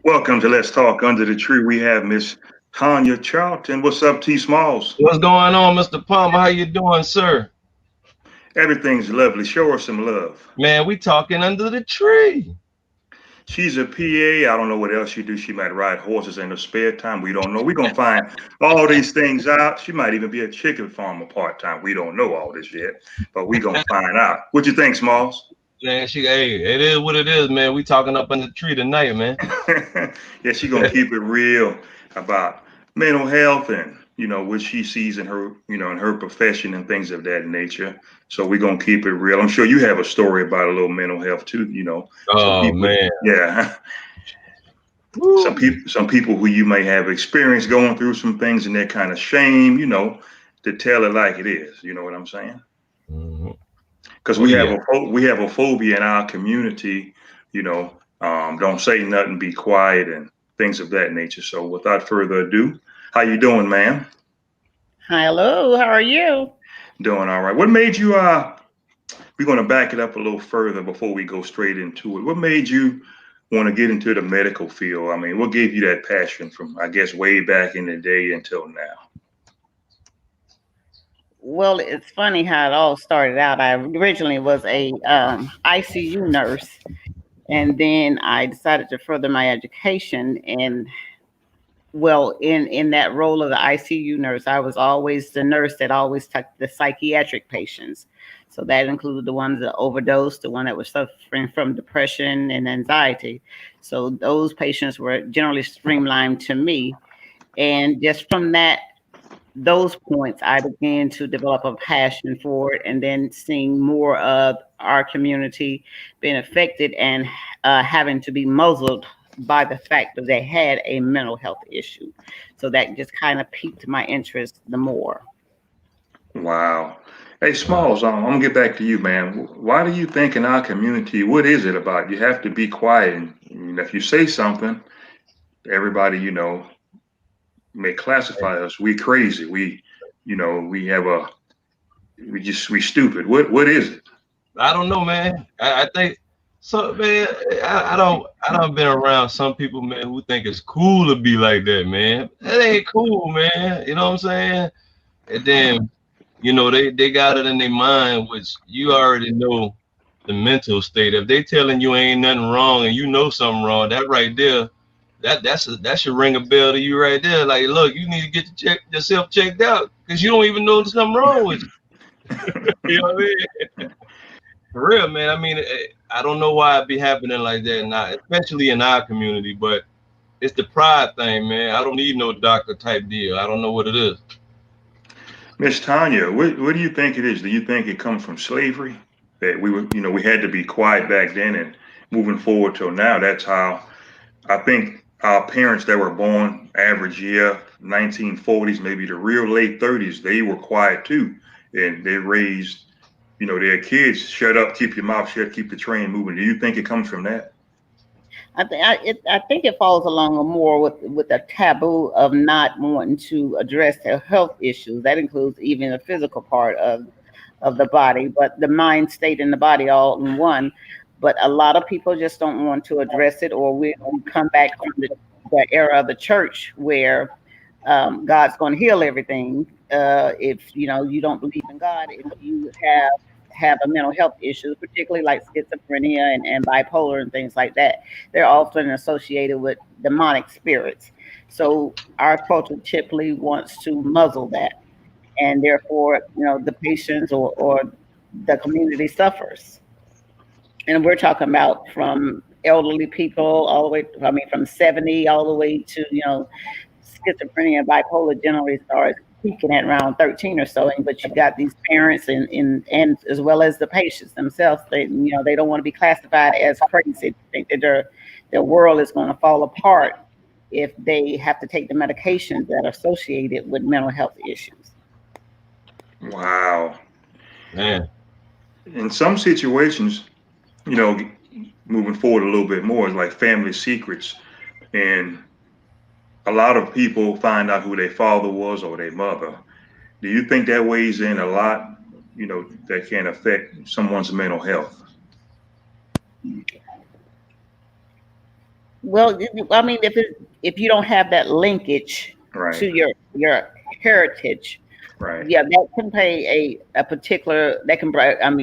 Welcome to Let's Talk Under the Tree. We have Miss Tonya Charlton. What's up, T Smalls? What's going on, Mr. Palmer? How you doing, sir? Everything's lovely. Show her some love. Man, we talking under the tree. She's a PA. I don't know what else she do. She might ride horses in her spare time. We don't know. We're going to find all these things out. She might even be a chicken farmer part-time. We don't know all this yet, but we're going to find out. What you think, Smalls? Man, hey, it is what it is, man. We talking up under the tree tonight, man. Yeah, she's going to keep it real about mental health and, what she sees in her, in her profession and things of that nature. So we're going to keep it real. I'm sure you have a story about a little mental health too, Oh, people, man. yeah. Woo. Some people who you may have experienced going through some things and they're kind of shame, to tell it like it is. You know what I'm saying? Because we have a phobia in our community, don't say nothing, be quiet, and things of that nature. So without further ado, how you doing, ma'am? Hello, how are you? Doing all right. What made you we're going to back it up a little further before we go straight into it. What made you want to get into the medical field? I mean, what gave you that passion from, I guess, way back in the day until now? Well, it's funny how it all started out. I originally was a ICU nurse, and then I decided to further my education. And well, in that role of the ICU nurse, I was always the nurse that always took the psychiatric patients. So that included the ones that overdosed, the one that was suffering from depression and anxiety. So those patients were generally streamlined to me. And just from those points, I began to develop a passion for it, and then seeing more of our community being affected and having to be muzzled by the fact that they had a mental health issue. So that just kind of piqued my interest the more. Wow. Hey, Smalls, I'm gonna get back to you, man. Why do you think in our community, what is it about? You have to be quiet, and if you say something, everybody, may classify us. We crazy. We we stupid. What is it? I don't know, man. I think so, man. I don't been around some people, man, who think it's cool to be like that, man. That ain't cool, man. You know what I'm saying? And then, they got it in their mind, which you already know the mental state. If they telling you ain't nothing wrong and you know something wrong, that right there, that should ring a bell to you right there. Like, look, you need to get yourself checked out because you don't even know there's something wrong with you. You know what I mean? For real, man. I mean, I don't know why it be happening like that now, especially in our community, but it's the pride thing, man. I don't need no doctor type deal. I don't know what it is. Miss Tanya, what do you think it is? Do you think it comes from slavery? That we had to be quiet back then, and moving forward till now, that's how I think our parents that were born average year 1940s, maybe the real late 30s, they were quiet too. And they raised, their kids, shut up, keep your mouth shut, keep the train moving. Do you think it comes from that? I think it falls along more with the taboo of not wanting to address their health issues. That includes even the physical part of the body, but the mind state and the body all in one. But a lot of people just don't want to address it, or we come back from the era of the church where God's going to heal everything. If you don't believe in God, if you have a mental health issue, particularly like schizophrenia and bipolar and things like that, they're often associated with demonic spirits. So our culture typically wants to muzzle that, and therefore, the patients or the community suffers. And we're talking about from elderly people all the way, from 70 all the way to, schizophrenia and bipolar generally starts peaking at around 13 or so. But you got these parents and as well as the patients themselves, they don't want to be classified as crazy. They think that their world is going to fall apart if they have to take the medications that are associated with mental health issues. Wow. Man. In some situations, you know, moving forward a little bit more, is like family secrets. And a lot of people find out who their father was or their mother. Do you think that weighs in a lot, that can affect someone's mental health? Well, I mean, if you don't have that linkage Right, to your heritage, right. yeah, that can play a particular that can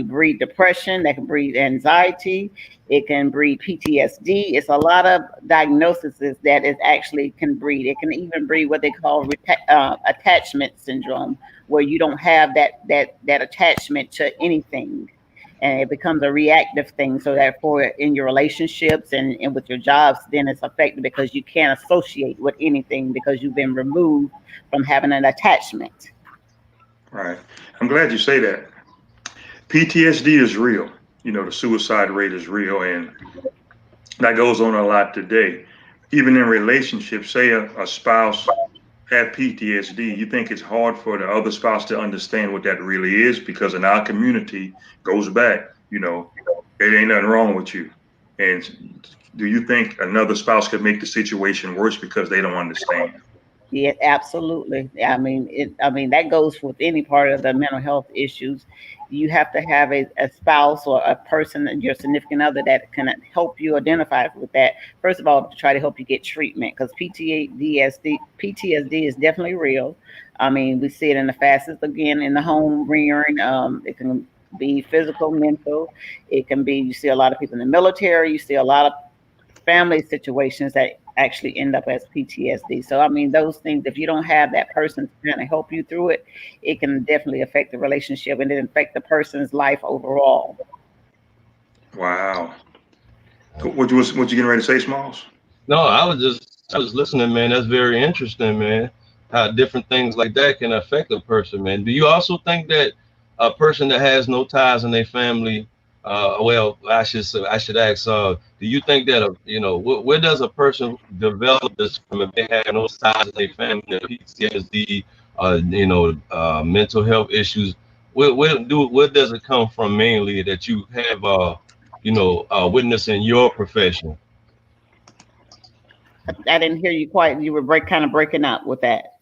breed depression, that can breed anxiety, it can breed PTSD. It's a lot of diagnoses that it actually can breed. It can even breed what they call attachment syndrome, where you don't have that attachment to anything, and it becomes a reactive thing. So therefore, in your relationships and with your jobs, then it's affected because you can't associate with anything because you've been removed from having an attachment. Right. I'm glad you say that. PTSD is real. You know, the suicide rate is real, and that goes on a lot today. Even in relationships, say a spouse have PTSD, you think it's hard for the other spouse to understand what that really is because in our community goes back, it ain't nothing wrong with you. And do you think another spouse could make the situation worse because they don't understand? Yeah, absolutely. I mean that goes with any part of the mental health issues. You have to have a spouse or a person, your significant other, that can help you identify with that. First of all, to try to help you get treatment, because PTSD is definitely real. I mean, we see it in the fastest again in the home rearing. It can be physical, mental. It can be. You see a lot of people in the military. You see a lot of family situations that actually end up as PTSD. So, I mean, those things, if you don't have that person to kind of help you through it, it can definitely affect the relationship and then affect the person's life overall. Wow. What you getting ready to say, Smalls? No, I was listening, man. That's very interesting, man. How different things like that can affect a person, man. Do you also think that a person that has no ties in their family, well, I should ask, do you think that where does a person develop this from if they have no ties in their family, PTSD, mental health issues? Where does it come from mainly that you have witness in your profession? I didn't hear you quite. You were kind of breaking up with that.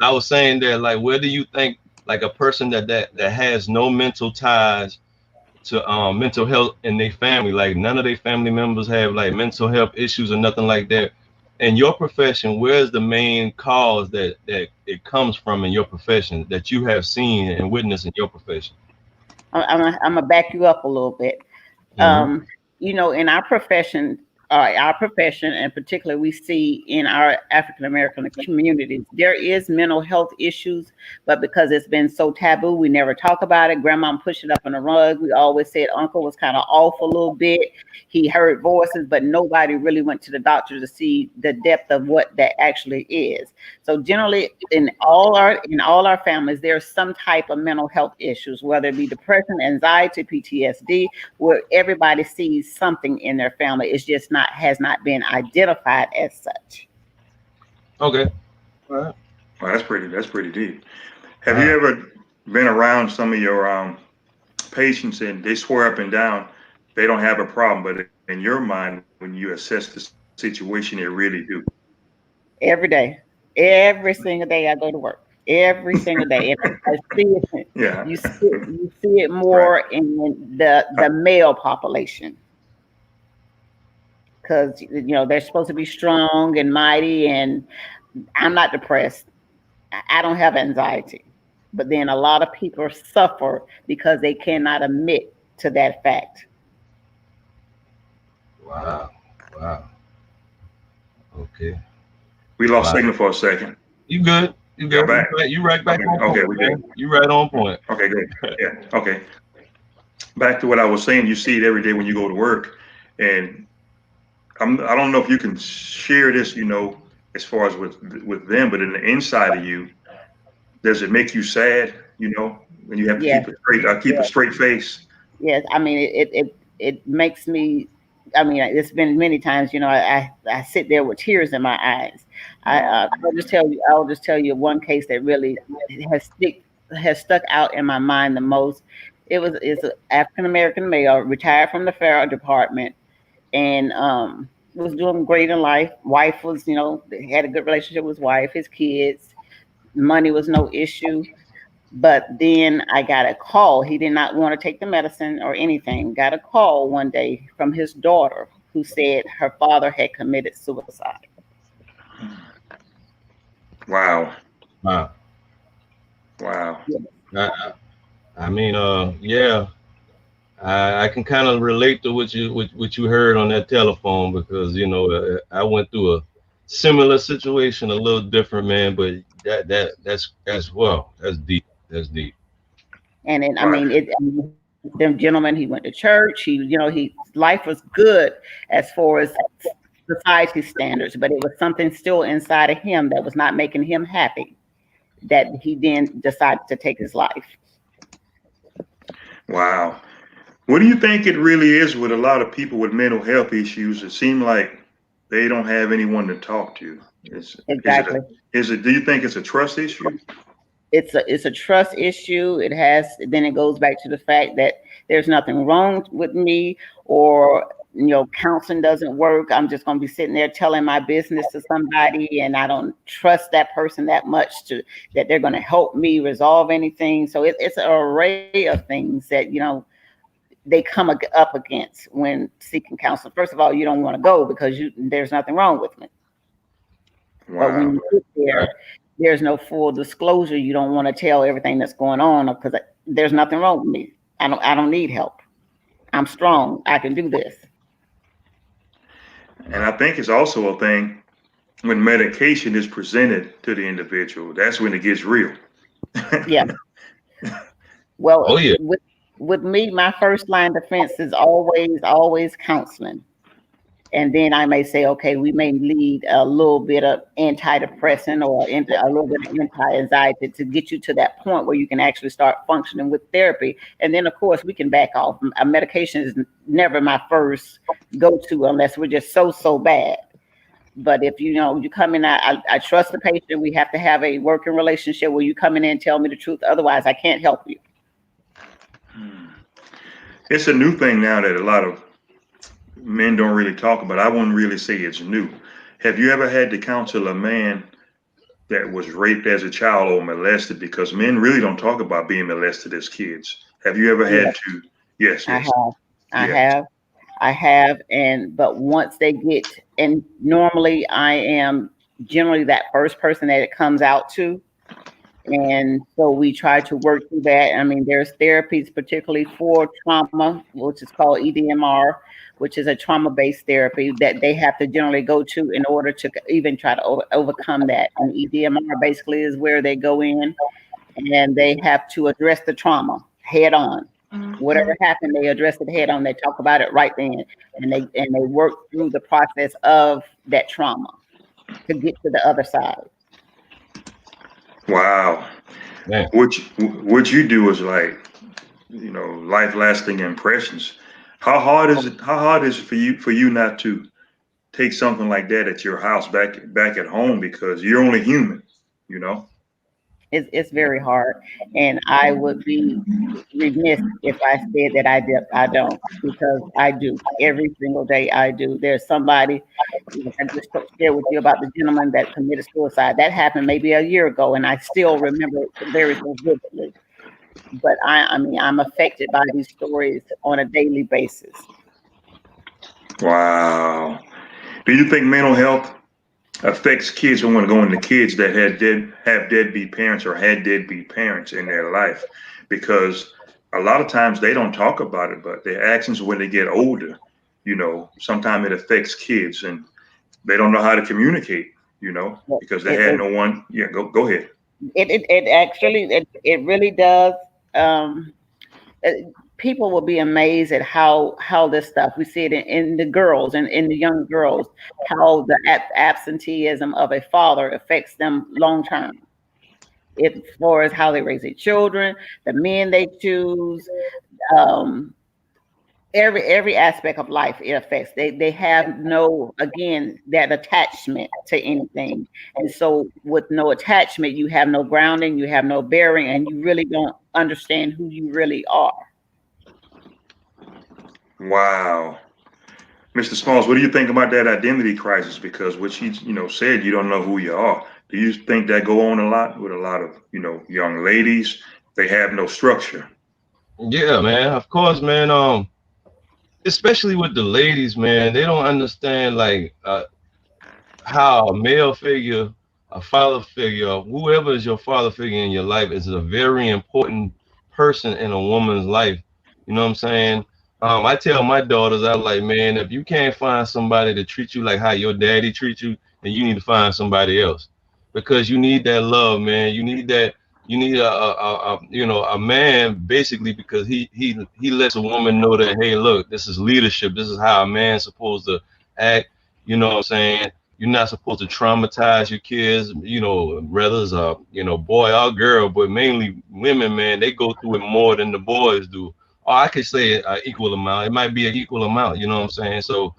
I was saying that, like, where do you think, like, a person that has no mental ties to mental health in their family, like none of their family members have like mental health issues or nothing like that. In your profession, where's the main cause that it comes from in your profession that you have seen and witnessed in your profession? I'm gonna back you up a little bit. Mm-hmm. In our profession, and particularly we see in our African American communities, there is mental health issues, but because it's been so taboo, we never talk about it. Grandma pushed it up on the rug. We always said uncle was kind of off a little bit. He heard voices, but nobody really went to the doctor to see the depth of what that actually is. So generally, in all our families, there's some type of mental health issues, whether it be depression, anxiety, PTSD, where everybody sees something in their family. It's just has not been identified as such. Okay. All right. Well, that's pretty deep. Have you ever been around some of your patients and they swear up and down they don't have a problem, but in your mind, when you assess the situation, they really do? Every day, every single day I go to work. Every single day, and I see it. Yeah. You see it Right. more in the male population, because they're supposed to be strong and mighty, and I'm not depressed. I don't have anxiety, but then a lot of people suffer because they cannot admit to that fact. Wow. Wow. Okay. We lost Wow. signal for a second. You good? You good? Back. You right back Okay, on point. okay, we Man. good. You right on point. Okay, good. Yeah. Okay. Back to what I was saying. You see it every day when you go to work, and I don't know if you can share this, as far as with them, but in the inside of you, does it make you sad? When you have to Yes, keep a straight face. yes. I mean, it makes me. I mean, it's been many times. I sit there with tears in my eyes. I'll just tell you one case that really has stuck out in my mind the most. It's an African American male, retired from the fire department, and was doing great in life. Wife was, had a good relationship with his wife, his kids. Money was no issue. But then I got a call. He did not want to take the medicine or anything. Got a call one day from his daughter, who said her father had committed suicide. Wow. Wow. Wow. I mean, yeah, I can kind of relate to what you heard on that telephone, because you know I went through a similar situation, a little different, man. But that's well, that's deep. That's deep. And then, Wow. them gentlemen, he went to church. He life was good as far as society standards, but it was something still inside of him that was not making him happy, that he then decided to take his life. Wow. What do you think it really is with a lot of people with mental health issues? It seems like they don't have anyone to talk to. Exactly. Do you think it's a trust issue? It's a trust issue. Then it goes back to the fact that there's nothing wrong with me, or counseling doesn't work. I'm just going to be sitting there telling my business to somebody, and I don't trust that person that much that they're going to help me resolve anything. So it's an array of things that they come up against when seeking counseling. First of all, you don't want to go because there's nothing wrong with me. Wow. But when you get there, there's no full disclosure. You don't want to tell everything that's going on because there's nothing wrong with me. I don't need help. I'm strong. I can do this. And I think it's also a thing when medication is presented to the individual. That's when it gets real. Yeah. Well, Oh yeah. With me, my first line of defense is always counseling. And then I may say, okay, we may need a little bit of antidepressant or a little bit of anti-anxiety to get you to that point where you can actually start functioning with therapy. And then, of course, we can back off. A medication is never my first go-to unless we're just so bad. But if you come in, I trust the patient. We have to have a working relationship where you come in and tell me the truth. Otherwise, I can't help you. It's a new thing now that a lot of men don't really talk about. I wouldn't really say it's new. Have you ever had to counsel a man that was raped as a child or molested? Because men really don't talk about being molested as kids. Have you ever had to? Yes. I have. But once they get, and normally I am generally that first person that it comes out to. And so we try to work through that. I mean, there's therapies particularly for trauma, which is called EDMR, which is a trauma-based therapy that they have to generally go to in order to even try to overcome that. And EDMR basically is where they go in and they have to address the trauma head on. Whatever happened, they address it head on. They talk about it right then, and they work through the process of that trauma to get to the other side. Wow. Yeah. What you do is like, life lasting impressions. How hard is it for you not to take something like that at your house back at home, because you're only human, It's very hard, and I would be remiss if I said that I don't, because I do every single day. I do. There's somebody, I just shared with you about the gentleman that committed suicide. That happened maybe a year ago, and I still remember it very vividly. But I'm affected by these stories on a daily basis. Wow. Do you think mental health affects kids? I want to go into kids that have deadbeat parents or had deadbeat parents in their life, because a lot of times they don't talk about it, but their actions when they get older, sometimes it affects kids and they don't know how to communicate, because they had no one. Yeah, go ahead. It really does. People will be amazed at how this stuff, we see it in the girls and in the young girls, how the absenteeism of a father affects them long term. As far as how they raise their children, the men they choose, every aspect of life it affects. They have no, again, that attachment to anything. And so with no attachment, you have no grounding, you have no bearing, and you really don't understand who you really are. Wow. Mr. Smalls, what do you think about that identity crisis? Because what she, said, you don't know who you are. Do you think that go on a lot with a lot of, young ladies? They have no structure. Yeah, man. Of course, man. especially with the ladies, man, they don't understand like how a male figure, a father figure, whoever is your father figure in your life is a very important person in a woman's life. You know what I'm saying? I tell my daughters, I like, man, if you can't find somebody to treat you like how your daddy treats you, then you need to find somebody else, because you need that love, man. You need that. You need a man basically, because he lets a woman know that, hey, look, this is leadership. This is how a man's supposed to act. You know what I'm saying? You're not supposed to traumatize your kids, whether it's a boy or girl, but mainly women, man, they go through it more than the boys do. Or I could say an equal amount. It might be an equal amount, you know what I'm saying? So,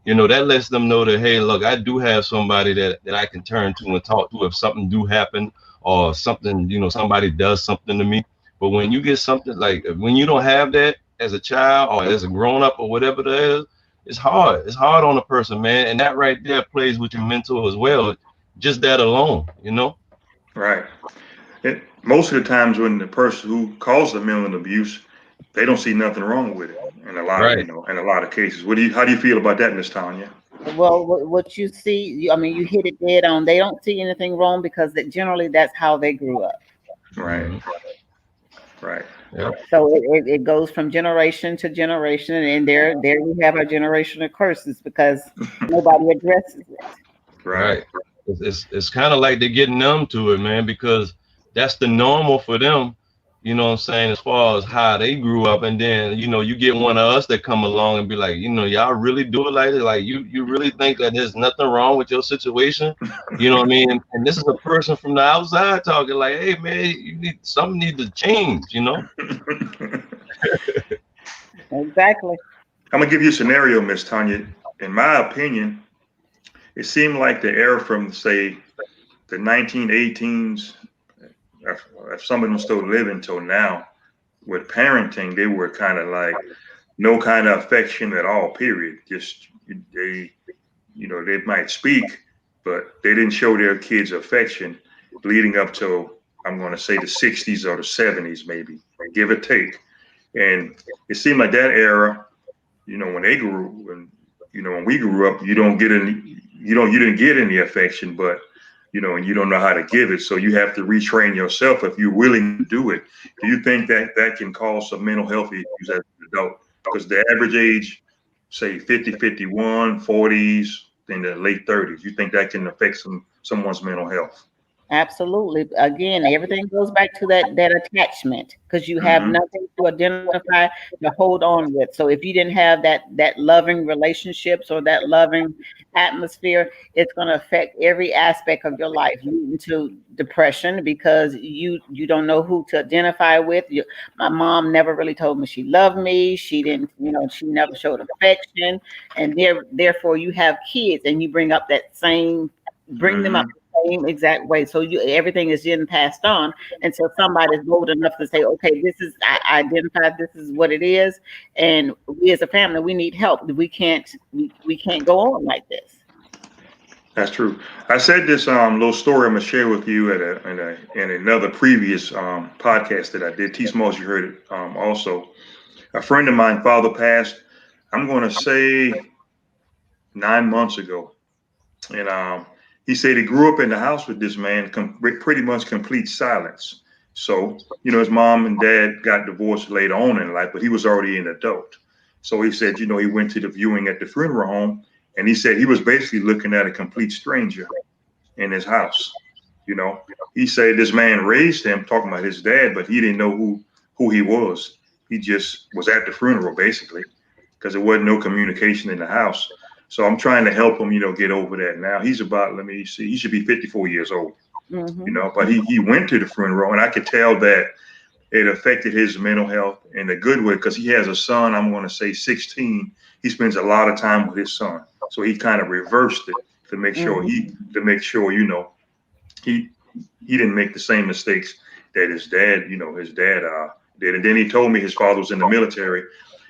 that lets them know that, hey, look, I do have somebody that I can turn to and talk to if something do happen, or something, somebody does something to me. But when you get something like, when you don't have that as a child or as a grown up or whatever that is, it's hard. It's hard on a person, man. And that right there plays with your mental as well. Just that alone. Right. Most of the times when the person who caused the mental abuse, they don't see nothing wrong with it. In a lot of, Right. in a lot of cases. How do you feel about that, Miss Tonya? Well, what you see, I mean, you hit it dead on. They don't see anything wrong because generally that's how they grew up. Right. Mhm. Right. Yeah. So it goes from generation to generation, and there we have our generational curses because nobody addresses it. Right. Right. It's kind of like they're getting numb to it, man, because that's the normal for them. You know what I'm saying? As far as how they grew up, and then you get one of us that come along and be like, y'all really do it like this? Like you really think that there's nothing wrong with your situation? You know what I mean? And this is a person from the outside talking like, hey man, something need to change. Exactly. I'm gonna give you a scenario, Miss Tonya. In my opinion, it seemed like the era from, say, the 1918s, if some of them still living till now, with parenting, they were kind of like no kind of affection at all. Period. Just they, they might speak, but they didn't show their kids affection, leading up to, I'm going to say, the 60s or the 70s, maybe, give or take. And it seemed like that era, when they grew, when we grew up, you didn't get any affection, but and you don't know how to give it. So you have to retrain yourself if you're willing to do it. Do you think that can cause some mental health issues as an adult? Because the average age, say 50, 51, 40s, in the late 30s, you think that can affect someone's mental health? Absolutely. Again, everything goes back to that attachment because you have Hmm. nothing to identify to hold on with. So if you didn't have that loving relationships or that loving atmosphere, it's going to affect every aspect of your life, leading to depression because you don't know who to identify with. My mom never really told me she loved me. She didn't, she never showed affection, and therefore you have kids and you bring them up Hmm. same exact way. So everything is getting passed on until somebody's bold enough to say, okay, I identified this is what it is, and we as a family we need help. We can't go on like this. That's true. I said this little story I'm gonna share with you in another previous podcast that I did. T Smalls, you heard it also. A friend of mine, father passed. I'm gonna say 9 months ago, and he said he grew up in the house with this man, with pretty much complete silence. So his mom and dad got divorced later on in life, but he was already an adult. So he said, he went to the viewing at the funeral home, and he said he was basically looking at a complete stranger in his house. You know, he said this man raised him, talking about his dad, but he didn't know who he was. He just was at the funeral basically because there wasn't no communication in the house. So I'm trying to help him, get over that. Now he's about, let me see, he should be 54 years old, Hmm. but he went to the funeral, and I could tell that it affected his mental health in a good way because he has a son, I'm going to say 16. He spends a lot of time with his son. So he kind of reversed it to make sure Hmm. he he didn't make the same mistakes that his dad did. And then he told me his father was in the military.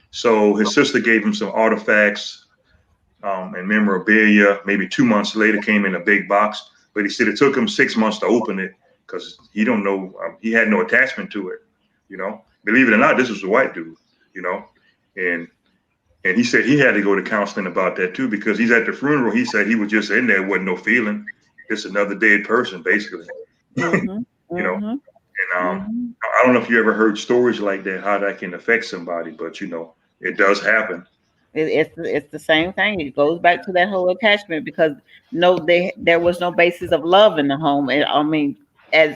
So his sister gave him some artifacts and memorabilia. Maybe 2 months later, came in a big box. But he said it took him 6 months to open it because he don't know. He had no attachment to it. Believe it or not, this was a white dude. You know, and And he said he had to go to counseling about that too, because he's at the funeral. He said he was just in there, wasn't no feeling, just another dead person, basically. Mm-hmm. You know, Mm-hmm. and I don't know if you ever heard stories like that, how that can affect somebody, but you know, it does happen. It's the same thing. It goes back to that whole attachment because there was no basis of love in the home. And I mean, as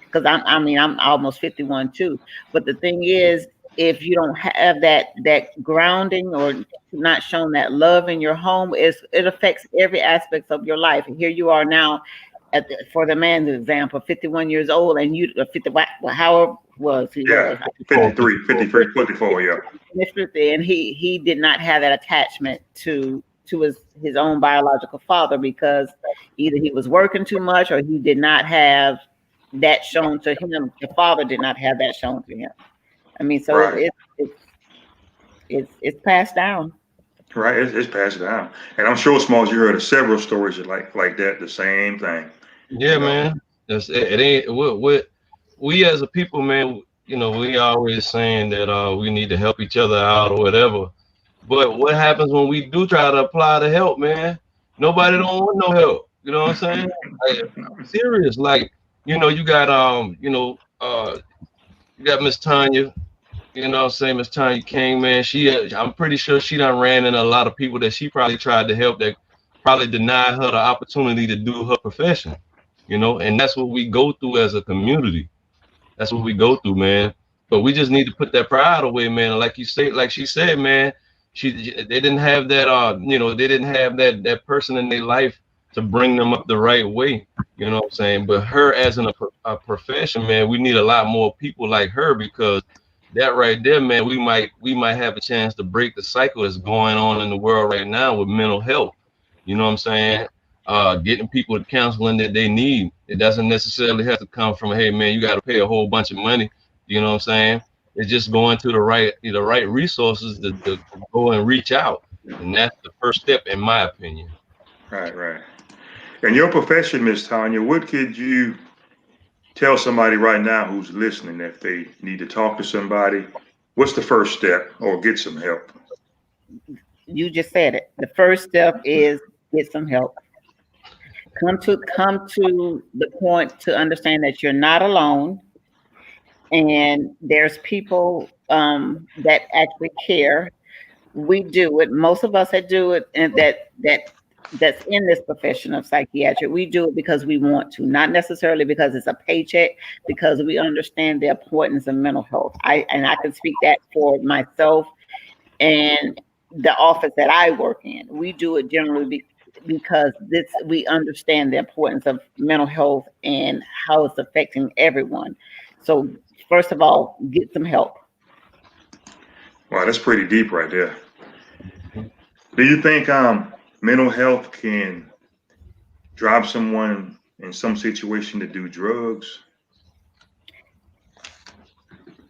because I'm almost 51 too. But the thing is, if you don't have that grounding or not shown that love in your home, it affects every aspect of your life. And here you are now, for the man's example, 51 years old, and you 50, however was he Yeah, was 53, 53, 54, yeah. and he did not have that attachment to his own biological father because either he was working too much or he did not have that shown to him. The father did not have that shown to him. I mean, so Right. it's passed down. Right, it's passed down. And I'm sure, Smalls, you heard of several stories like that, the same thing. Yeah, You know? man. It ain't what we as a people, man. You know, we always saying that we need to help each other out or whatever. But what happens when we do try to apply the help, man? Nobody don't want no help. You know what I'm saying? Like, I'm serious. Like, you know, you got you got Miss Tonya. You know what I'm saying? Miss Tonya King, man. I'm pretty sure she done ran into a lot of people that she probably tried to help that probably denied her the opportunity to do her profession. You know, and that's what we go through as a community. That's what we go through, man. But we just need to put that pride away, man. And like she said, man, they didn't have that they didn't have that person in their life to bring them up the right way. You know what I'm saying? But her as a profession, man, we need a lot more people like her, because that right there, man, we might have a chance to break the cycle that's going on in the world right now with mental health. You know what I'm saying? Getting people the counseling that they need. It doesn't necessarily have to come from, hey man, you got to pay a whole bunch of money. You know what I'm saying? It's just going to the right resources to go and reach out, and that's the first step, in my opinion. Right. In your profession, Miss Tonya, what could you tell somebody right now who's listening if they need to talk to somebody? What's the first step, or get some help? You just said it. The first step is get some help. Come to the point to understand that you're not alone, and there's people that actually care. We do it. Most of us that do it, and that's in this profession of psychiatric, we do it because we want to, not necessarily because it's a paycheck, because we understand the importance of mental health. I can speak that for myself and the office that I work in. We do it generally because we understand the importance of mental health and how it's affecting everyone. So first of all, get some help. Wow, that's pretty deep right there. Do you think mental health can drive someone in some situation to do drugs?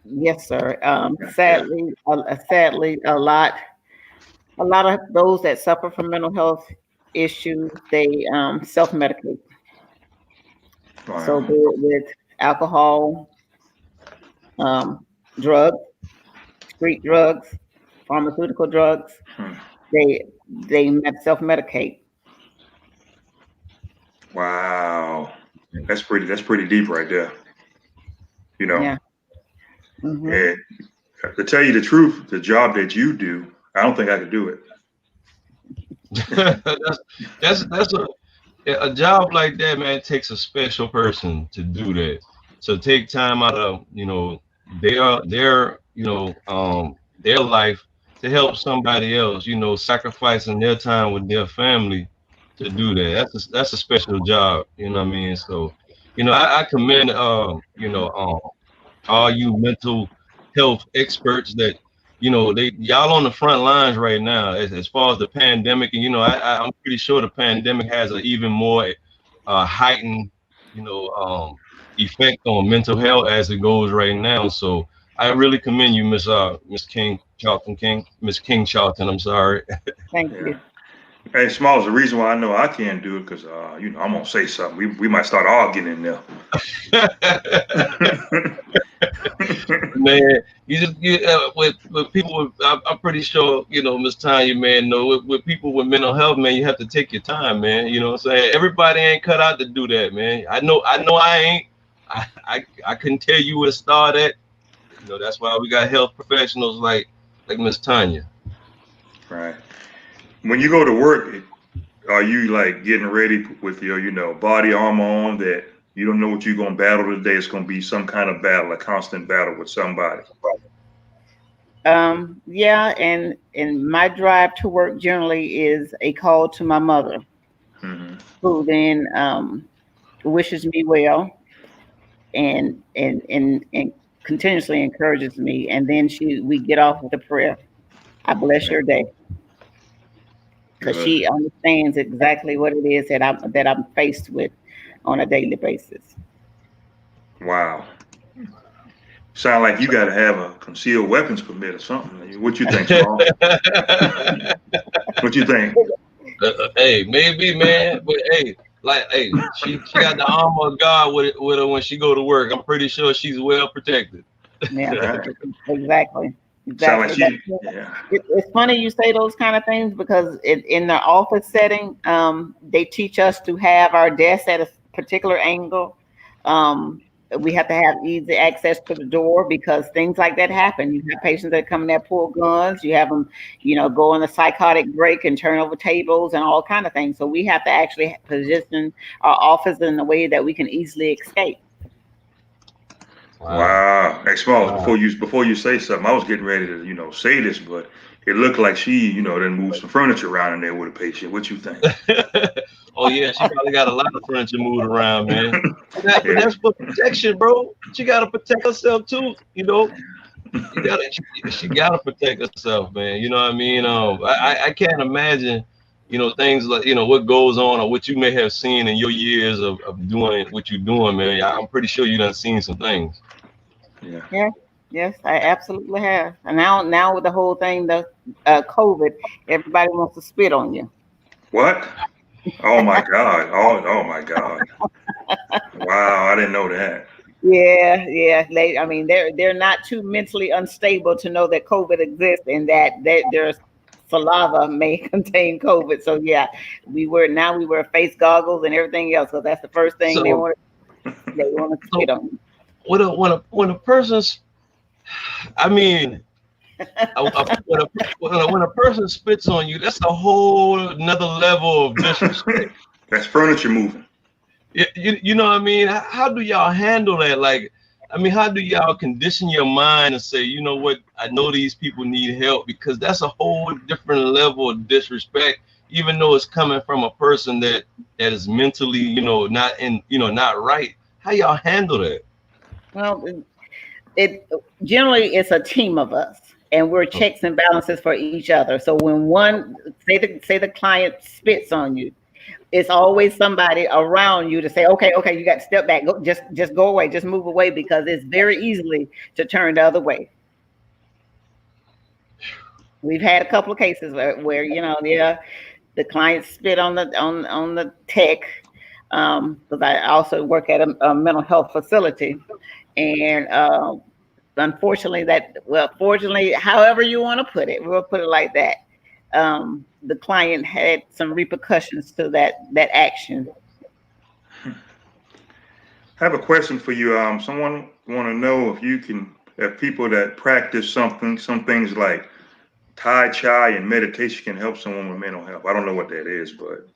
Yes, sir. Sadly, a lot of those that suffer from mental health issues, they self-medicate. Wow. So be it with alcohol, drugs, street drugs, pharmaceutical drugs, they self-medicate. Wow, that's pretty deep right there. You know, Yeah. Mm-hmm. And to tell you the truth, the job that you do, I don't think I could do it. that's a job like that, man. It takes a special person to do that. So take time out of their life to help somebody else. You know, sacrificing their time with their family to do that. That's a special job. You know what I mean? So, you know, I commend all you mental health experts that, you know, y'all on the front lines right now as far as the pandemic. And, you know, I'm pretty sure the pandemic has an even more heightened, effect on mental health as it goes right now. So I really commend you, Miss King Charlton. I'm sorry. Thank you. Hey, Smalls, the reason why I know I can't do it because I'm gonna say something. We might start arguing in there. Man, with people with, I'm pretty sure, Miss Tanya, man, with people with mental health, man, you have to take your time, man. You know what I'm saying? Everybody ain't cut out to do that, man. I know I ain't. I couldn't tell you where to start at. That's why we got health professionals like Miss Tanya. Right. When you go to work, are you like getting ready with your, body armor on that you don't know what you're gonna battle today? It's gonna be some kind of battle, a constant battle with somebody. Yeah, and my drive to work generally is a call to my mother, who then wishes me well and continuously encourages me, and then we get off with a prayer. I bless your day, because she understands exactly what it is that I'm faced with on a daily basis. Wow. Sound like you got to have a concealed weapons permit or something. What you think, Small? What you think? Hey, maybe, man, but hey, she got the armor of God with her when she go to work. I'm pretty sure she's well protected. Yeah, exactly. Sound like yeah. It's funny you say those kind of things, because in the office setting, they teach us to have our desk at a particular angle. We have to have easy access to the door, because things like that happen. You have patients that come in there, pull guns. You have them, go on a psychotic break and turn over tables and all kind of things. So we have to actually position our office in a way that we can easily escape. Wow. Hey, Smalls, before you say something, I was getting ready to, say this, but it looked like she, then moved some furniture around in there with a patient. What you think? Oh yeah, she probably got a lot of furniture moved around, man. But that's for protection, bro. She gotta protect herself too, She gotta protect herself, man. You know what I mean? I can't imagine, things like, what goes on or what you may have seen in your years of doing what you're doing, man. I'm pretty sure you done seen some things. Yeah. Yes, I absolutely have. And now with the whole thing, the COVID, everybody wants to spit on you. What? Oh my God. Oh my God. Wow, I didn't know that. Yeah. I mean, they're not too mentally unstable to know that COVID exists and that their saliva may contain COVID. So yeah, we wear face goggles and everything else. So that's the first thing they want to spit on you. When a person's, I mean, when a person spits on you, that's a whole another level of disrespect. That's furniture moving. You know what I mean? How do y'all handle that? Like, I mean, how do y'all condition your mind and say, you know what, I know these people need help? Because that's a whole different level of disrespect, even though it's coming from a person that is mentally, not right. How y'all handle that? Well, generally it's a team of us, and we're checks and balances for each other. So when one say the client spits on you, it's always somebody around you to say, okay, you got to step back, go, just go away, just move away, because it's very easily to turn the other way. We've had a couple of cases where the client spit on the tech, because I also work at a mental health facility, and unfortunately, fortunately, however you want to put it, we'll put it like that. The client had some repercussions to that action. I have a question for you. Someone want to know if people that practice some things like Tai Chi and meditation can help someone with mental health. I don't know what that is, but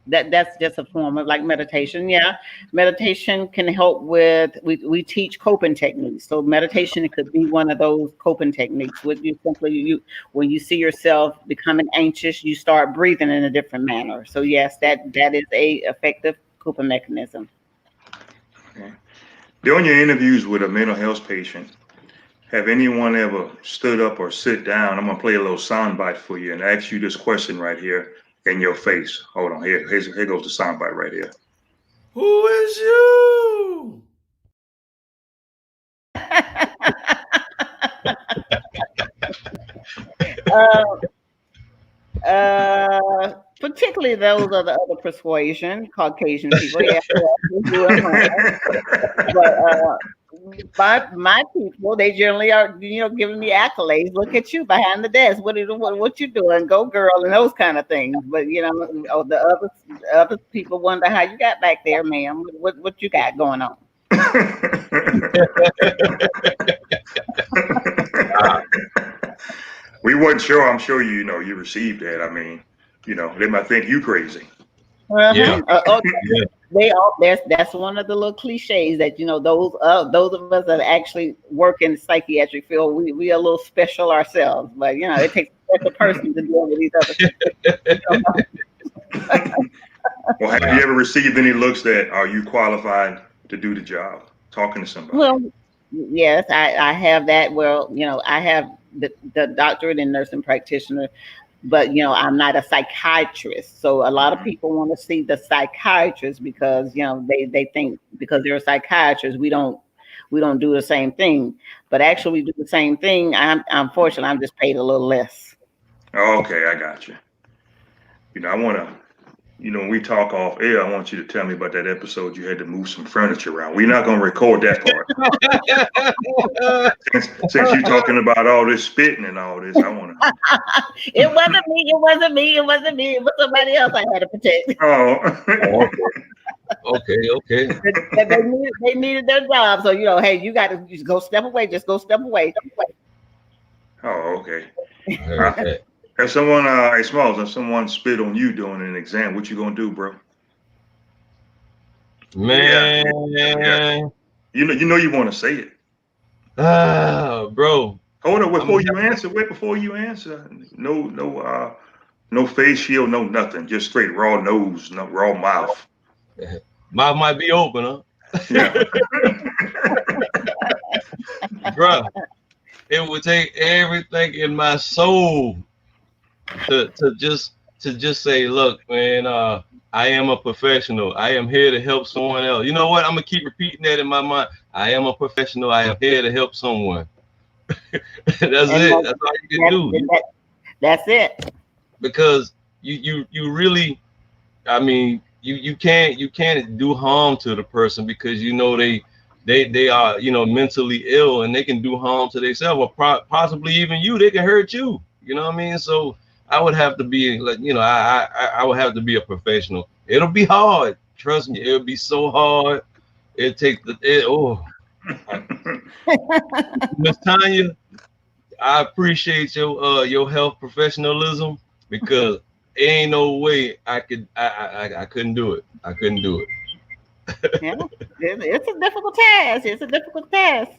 that's just a form of like meditation. Yeah, meditation can help with. We teach coping techniques, so meditation could be one of those coping techniques. When you see yourself becoming anxious, you start breathing in a different manner. So yes, that is a effective coping mechanism. Okay. During your interviews with a mental health patient, have anyone ever stood up or sit down? I'm gonna play a little soundbite for you and ask you this question right here in your face. Hold on, here goes the soundbite right here. Who is you? particularly those of the other persuasion, Caucasian people. Yeah, we do it more. But my people, they generally are, giving me accolades. Look at you behind the desk. What you doing? Go girl, and those kind of things. But the other people wonder how you got back there, ma'am. What you got going on? We wasn't sure. I'm sure you received that. I mean, they might think you crazy. Yeah. Yeah. That's one of the little cliches that those of us that actually work in the psychiatric field, we are a little special ourselves, but it takes a special person to deal with these other. Well, have you ever received any looks that are you qualified to do the job? Talking to somebody. Well, yes, I have that. Well, I have the doctorate in nursing practitioner, but I'm not a psychiatrist. So a lot of people want to see the psychiatrist because they think because they're a psychiatrist we don't do the same thing. But actually we do the same thing. Unfortunately I'm just paid a little less. Oh, okay, I got you. I want to. When we talk off air, I want you to tell me about that episode you had to move some furniture around. We're not going to record that part. since you're talking about all this spitting and all this, I want to. It wasn't me. It was somebody else I had to protect. Oh. Okay. They needed their job. So, hey, you got to just go step away. Just go step away. Oh, okay. If someone, hey Smalls, if someone spit on you during an exam, what you gonna do, bro? Man, yeah. You want to say it. Bro. Hold on, before you answer. No face shield, no nothing. Just straight raw nose, no raw mouth. Mouth might be open, huh? Yeah. Bro, it would take everything in my soul to just say, look, man, I am a professional. I am here to help someone else. You know what? I'm gonna keep repeating that in my mind. I am a professional. I am here to help someone. That's it. That's all you can do. That's it. Because you really, I mean, you can't do harm to the person because they are mentally ill and they can do harm to themselves or possibly even you. They can hurt you. You know what I mean? So I would have to be like, I would have to be a professional. It'll be hard. Trust me, it'll be so hard. It takes Miss Tonya, I appreciate your health professionalism because ain't no way I couldn't do it. I couldn't do it. Yeah, it's a difficult task. It's a difficult task.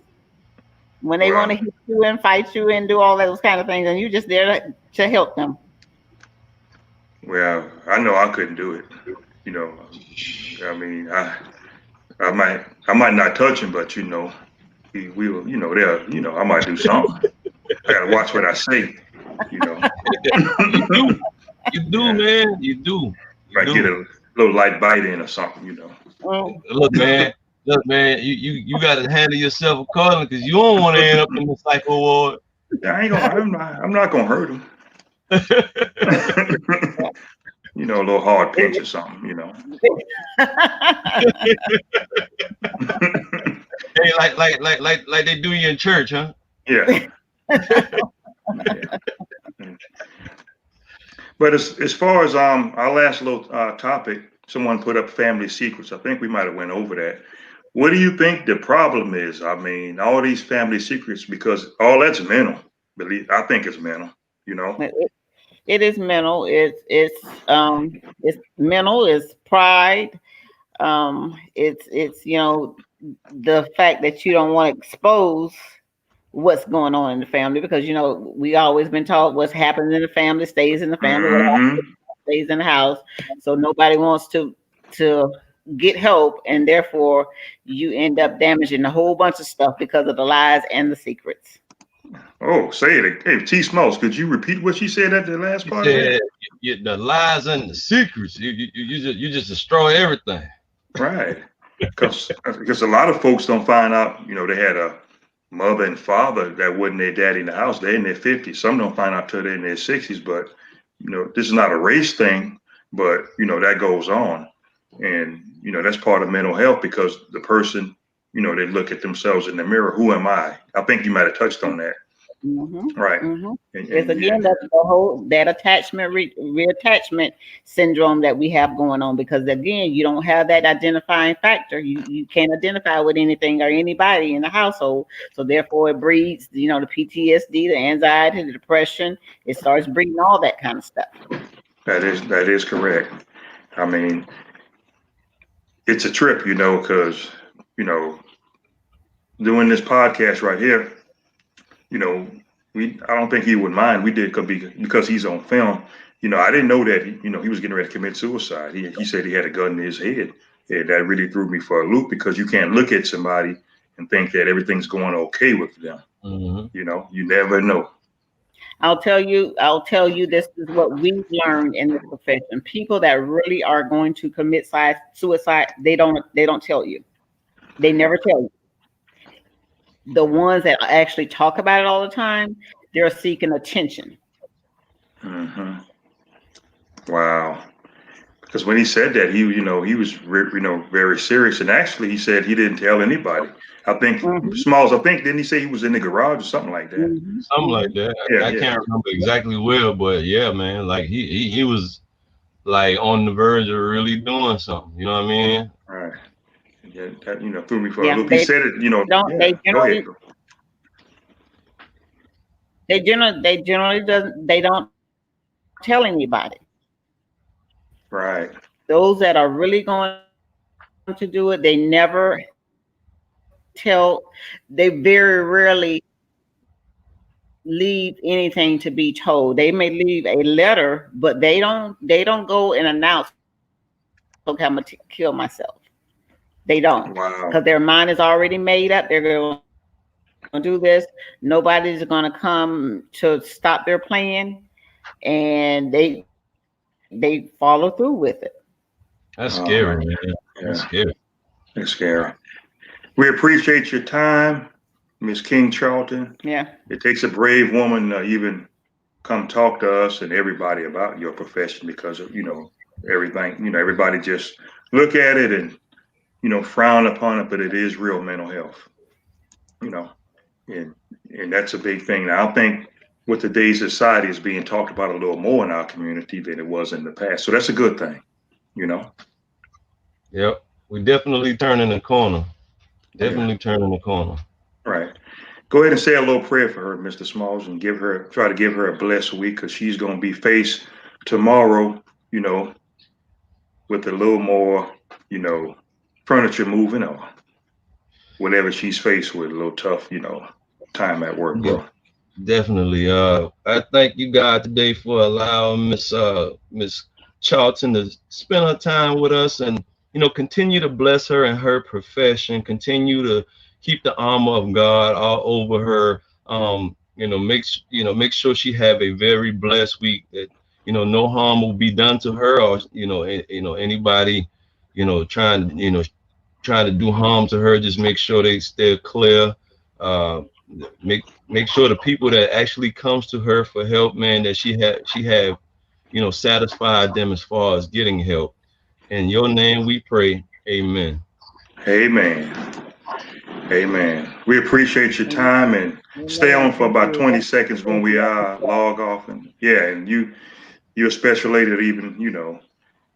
When they want to hit you and fight you and do all those kind of things, and you're just there to help them. Well, I know I couldn't do it. I mean, I might not touch him, but we will. I might do something. I gotta watch what I say. You do, man. You do. Might get a little light bite in or something. Look, man. You got to handle yourself accordingly because you don't want to end up in the psycho ward. Yeah, I'm not gonna hurt him. A little hard pinch or something. Hey, like they do you in church, huh? Yeah. But as far as our last little topic, someone put up family secrets. I think we might have went over that. What do you think the problem is? I mean, all these family secrets, because all that's mental. I think it's mental. It is mental. It's mental. It's pride. It's the fact that you don't want to expose what's going on in the family because we always been taught what's happening in the family stays in the family. Mm-hmm. Stays in the house. So nobody wants to get help, and therefore you end up damaging a whole bunch of stuff because of the lies and the secrets. Oh, say it. Hey, T. Smalls, could you repeat what she said at the last part? Yeah, the lies and the secrets. You just destroy everything. Right. Because a lot of folks don't find out, they had a mother and father that wasn't their daddy in the house. They're in their 50s. Some don't find out till they're in their 60s. But, this is not a race thing. but that goes on, and that's part of mental health because the person, they look at themselves in the mirror. Who am I? I think you might have touched on that. Right. It's again that's the whole that attachment reattachment syndrome that we have going on, because again you don't have that identifying factor. You can't identify with anything or anybody in the household, so therefore it breeds the PTSD, the anxiety, the depression. It starts breeding all that kind of stuff. That is correct. I mean, it's a trip, because doing this podcast right here, I don't think he would mind. We did because he's on film. I didn't know that he was getting ready to commit suicide. He said he had a gun in his head. And that really threw me for a loop, because you can't look at somebody and think that everything's going okay with them. You never know. I'll tell you, this is what we've learned in this profession. People that really are going to commit suicide, they don't tell you. They never tell you. The ones that actually talk about it all the time, they're seeking attention. Wow. Because when he said that, he was very serious, and actually he said he didn't tell anybody. I think Smalls. Didn't he say he was in the garage or something like that? Something like that. I can't remember exactly well, but yeah, man, like he was like on the verge of really doing something. You know what I mean? Right. Yeah, that threw me for a loop. He said it. They don't tell anybody. Right. Those that are really going to do it, they never tell. They very rarely leave anything to be told. They may leave a letter, but they don't go and announce, okay, I'm gonna kill myself. They don't. Wow. Because their mind is already made up. They're going to do this. Nobody's going to come to stop their plan, and they follow through with it. That's scary, man. That's scary. It's scary. We appreciate your time, Miss King Charlton. Yeah. It takes a brave woman to even come talk to us and everybody about your profession, because of, everything, everybody just look at it and, frown upon it, but it is real mental health, and that's a big thing. Now, I think with today's society is being talked about a little more in our community than it was in the past. So that's a good thing, Yep. We're definitely turning the corner. Turning the corner. Right. Go ahead and say a little prayer for her, Mr. Smalls, and try to give her a blessed week, because she's going to be faced tomorrow, with a little more, furniture moving or whatever she's faced with, a little tough, time at work, bro. Definitely. I thank you God today for allowing Miss Charlton to spend her time with us, and continue to bless her in her profession. Continue to keep the armor of God all over her. Make sure she have a very blessed week. That no harm will be done to her, or anybody trying to do harm to her. Just make sure they stay clear. Make sure the people that actually comes to her for help, man, that she have satisfied them as far as getting help. In your name we pray. Amen. Amen. Amen. We appreciate your time, and stay on for about 20 seconds when we log off. And you're a special lady that even,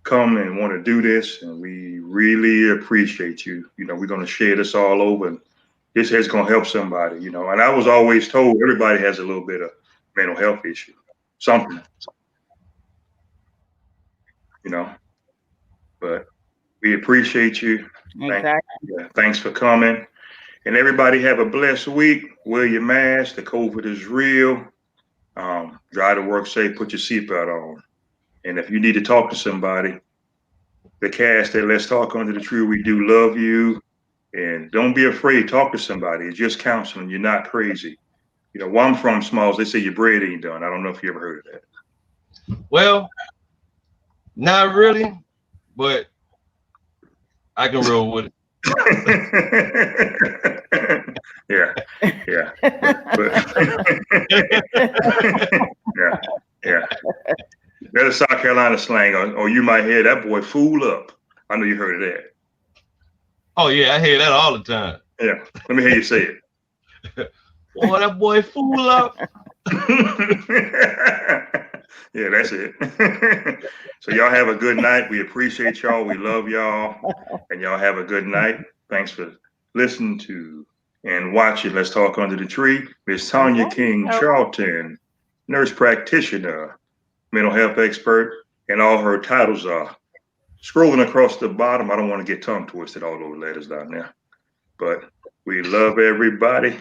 come and want to do this. And we really appreciate you. We're going to share this all over, and this is going to help somebody, and I was always told everybody has a little bit of mental health issue, something, but we appreciate you. Exactly. Thanks for coming. And everybody have a blessed week. Wear your mask. The COVID is real. Drive to work safe. Put your seatbelt on. And if you need to talk to somebody, the cast at Let's Talk Under the Tree, we do love you. And don't be afraid. Talk to somebody. It's just counseling. You're not crazy. Where I'm from, Smalls, they say your bread ain't done. I don't know if you ever heard of that. Well, not really, but I can roll with it. Yeah. But yeah. That's a South Carolina slang, or you might hear that boy fool up. I know you heard of that. Oh yeah, I hear that all the time. Yeah, let me hear you say it. Boy, that boy fool up. Yeah, that's it. So y'all have a good night. We appreciate y'all. We love y'all. And y'all have a good night. Thanks for listening to and watching Let's Talk Under the Tree. Miss Tonya King Charlton, nurse practitioner, mental health expert, and all her titles are scrolling across the bottom. I don't want to get tongue twisted all those letters down there. But we love everybody.